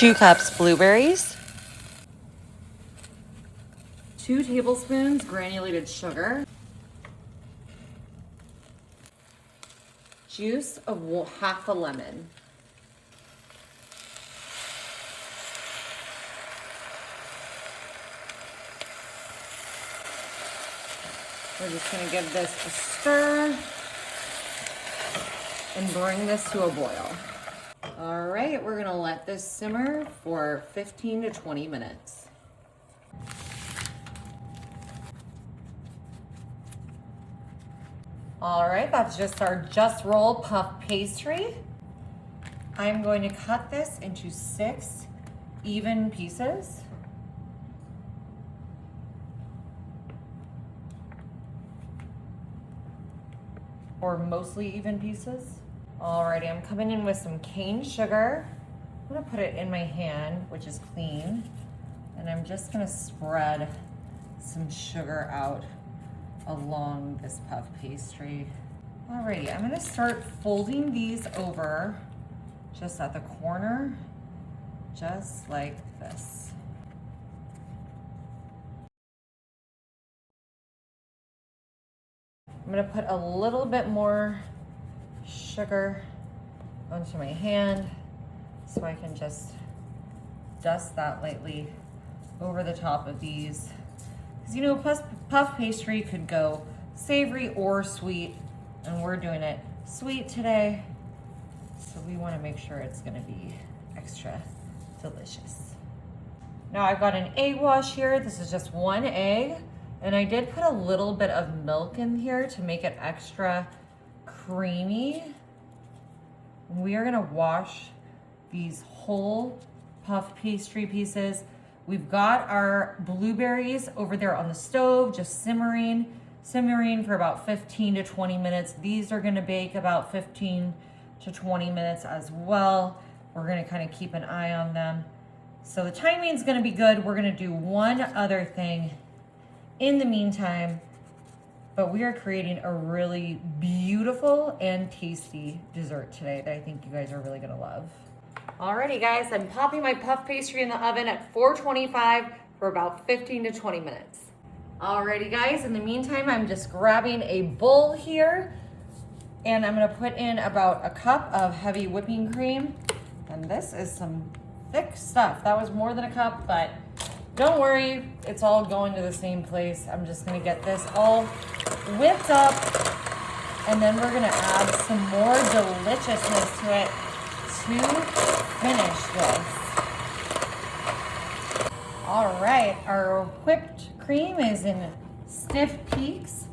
2 cups blueberries, 2 tablespoons granulated sugar, juice of half a lemon. We're just gonna give this a stir and bring this to a boil. All right, we're gonna let this simmer for 15 to 20 minutes. All right, that's just our Just Roll puff pastry. I'm going to cut this into 6 even pieces. Or mostly even pieces. Alrighty, I'm coming in with some cane sugar. I'm gonna put it in my hand, which is clean, and I'm just gonna spread some sugar out along this puff pastry. Alrighty, I'm gonna start folding these over just at the corner, just like this. I'm gonna put a little bit more sugar onto my hand so I can just dust that lightly over the top of these. Because you know, puff pastry could go savory or sweet, and we're doing it sweet today. So we wanna make sure it's gonna be extra delicious. Now I've got an egg wash here. This is just 1 egg. And I did put a little bit of milk in here to make it extra creamy. We are gonna wash these whole puff pastry pieces. We've got our blueberries over there on the stove, just simmering for about 15 to 20 minutes. These are gonna bake about 15 to 20 minutes as well. We're gonna kind of keep an eye on them. So the timing's gonna be good. We're gonna do one other thing in the meantime, but we are creating a really beautiful and tasty dessert today that I think you guys are really gonna love. Alrighty guys, I'm popping my puff pastry in the oven at 425 for about 15 to 20 minutes. Alrighty guys, in the meantime, I'm just grabbing a bowl here and I'm gonna put in about a cup of heavy whipping cream. And this is some thick stuff. That was more than a cup, but don't worry, it's all going to the same place. I'm just gonna get this all whipped up, and then we're gonna add some more deliciousness to it to finish this. All right, our whipped cream is in stiff peaks.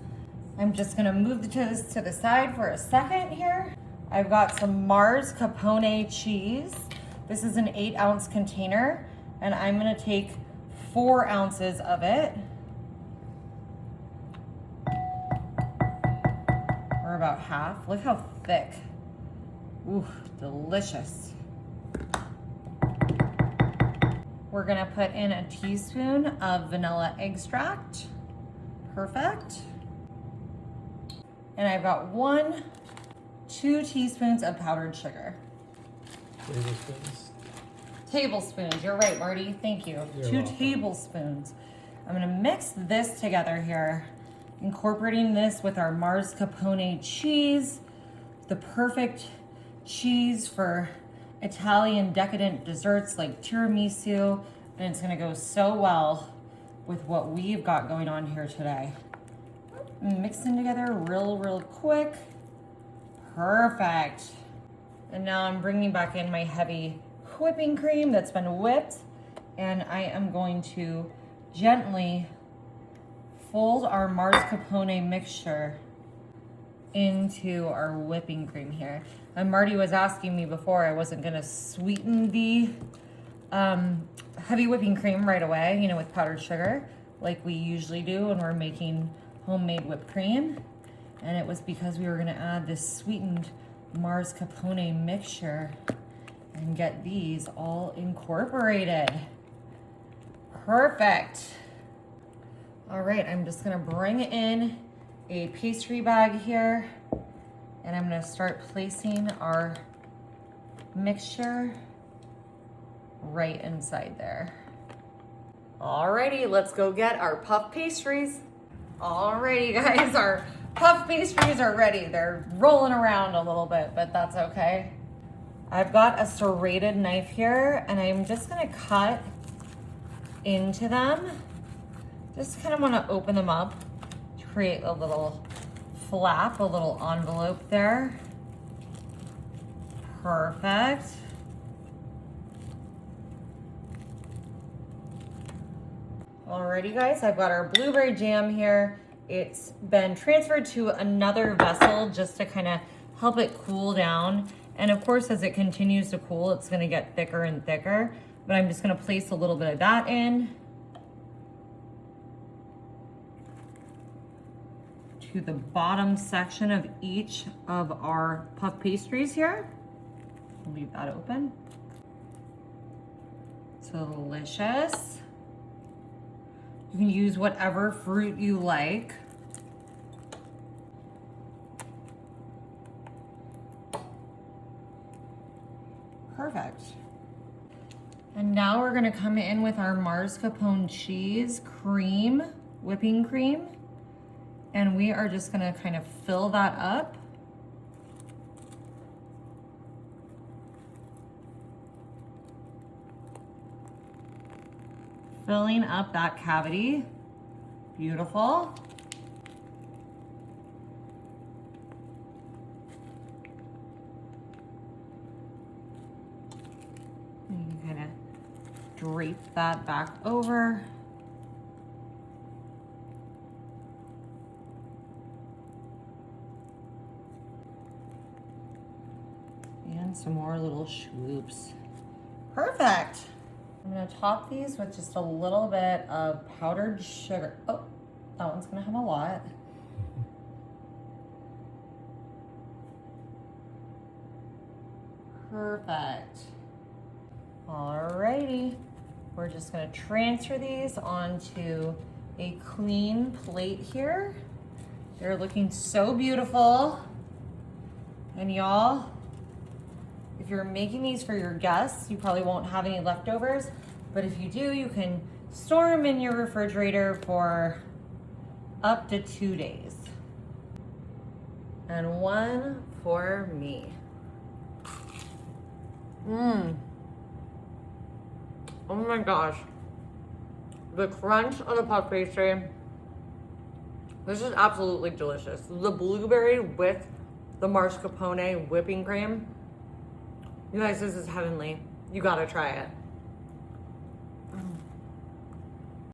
I'm just gonna move this to the side for a second here. I've got some mascarpone cheese. This is an 8-ounce container, and I'm gonna take 4 ounces of it, or about half. Look how thick. Ooh, delicious. We're gonna put in a teaspoon of vanilla extract. Perfect. And I've got 2 teaspoons of powdered sugar. Tablespoons, you're right, Marty. Thank you. You're 2 welcome. tablespoons. I'm gonna mix this together here, incorporating this with our mascarpone cheese, the perfect cheese for Italian decadent desserts like tiramisu, and it's gonna go so well with what we've got going on here today. Mix them together real quick. Perfect. And now I'm bringing back in my heavy whipping cream that's been whipped, and I am going to gently fold our mascarpone mixture into our whipping cream here. And Marty was asking me before I wasn't gonna sweeten the heavy whipping cream right away, you know, with powdered sugar, like we usually do when we're making homemade whipped cream. And it was because we were gonna add this sweetened mascarpone mixture and get these all incorporated. Perfect. All right, I'm just gonna bring in a pastry bag here, and I'm gonna start placing our mixture right inside there. Alrighty, let's go get our puff pastries. Alrighty guys, our puff pastries are ready. They're rolling around a little bit, but that's okay. I've got a serrated knife here and I'm just gonna cut into them. Just kind of wanna open them up to create a little flap, a little envelope there. Perfect. Alrighty guys, I've got our blueberry jam here. It's been transferred to another vessel just to kind of help it cool down. And of course, as it continues to cool, it's gonna get thicker and thicker, but I'm just gonna place a little bit of that in to the bottom section of each of our puff pastries here. Leave that open. Delicious. You can use whatever fruit you like. Perfect. And now we're gonna come in with our mascarpone cheese cream, whipping cream. And we are just gonna kind of fill that up. Filling up that cavity. Beautiful. And you can kind of drape that back over. And some more little swoops. Perfect. I'm gonna top these with just a little bit of powdered sugar. Oh, that one's gonna have a lot. Perfect. Alrighty. We're just gonna transfer these onto a clean plate here. They're looking so beautiful. And y'all, if you're making these for your guests, you probably won't have any leftovers, but if you do, you can store them in your refrigerator for up to 2 days. And one for me. Oh my gosh. The crunch of the puff pastry. This is absolutely delicious. The blueberry with the mascarpone whipping cream. You guys, this is heavenly. You gotta try it.